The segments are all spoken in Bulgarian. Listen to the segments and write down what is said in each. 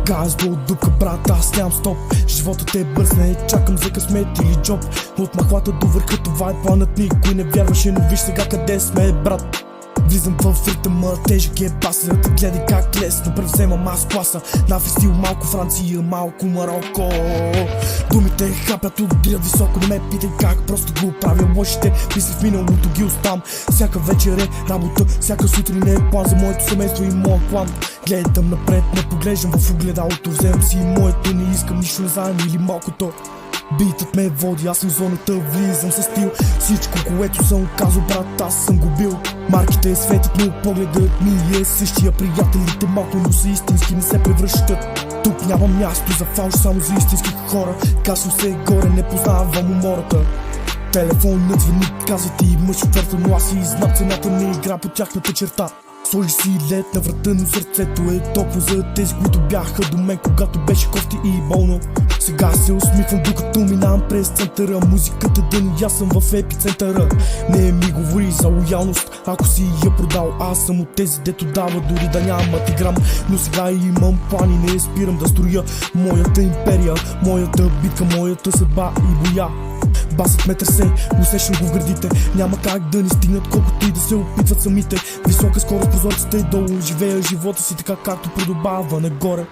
Газ до дупка, брат, аз нямам стоп. Животът е бърз, не чакам за късмет или джоб. От махлата до върха, това е планът. Никой не вярваше, но виж сега къде сме, брат. Влизам в ритъма, тежък е баса. Да гледай как лесно превземам аз класа. На фестил малко Франция, малко Марокко. Думите хапят, удрят високо. Не ме питай как, просто го правя. Лошите мисли в миналото ги оставам. Всяка вечер е работа, всяка сутрин е план за моето семейство и моят план. Гледам напред, не поглеждам в огледалото. Вземам си моето, не искам нищо не заем или малкото. Битът ме води, аз съм в зоната, влизам със стил. Всичко, което съм казал, брат, аз съм го бил. Марките светят, но погледът ми е същия. Приятелите малко, но са истински, не се превръщат. Тук няма място за фалш, само за истински хора. Качвам се горе, не познавам умората. Телефонът звъни, казва ти мъж отвърта, но аз си знам цената, не игра по тяхната черта. Сложи си лед на врата, но сърцето е топло за тези, които бяха до мен, когато беше кофти и болно. Сега се усмихвам, докато минавам през центъра. Музиката дъни, аз съм в епицентъра. Не ми говори за лоялност, ако си я продал. Аз съм от тези, дето дава, дори да нямат и грам. Но сега имам плани, не спирам да строя моята империя, моята битка, моята съдба и боя. Басът ме тресе, усещам го в гърдите. Няма как да ни стигнат, колкото и да се опитват самите. Висока скорост, прозорците долу. Живея живота си така, както подобава нагоре.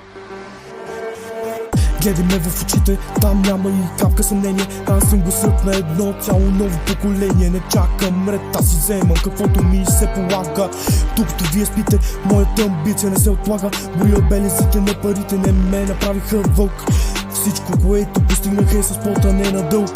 Гледай ме в очите, там няма и капка съмнение. Аз съм гласът на едно цяло ново поколение. Не чакам ред, аз си вземам каквото ми се полага. Докато вие спите, моята амбиция не се отлага. Боря белезите на парите, не ме направиха вълк. Всичко, което постигнах е с пота, не на дълг.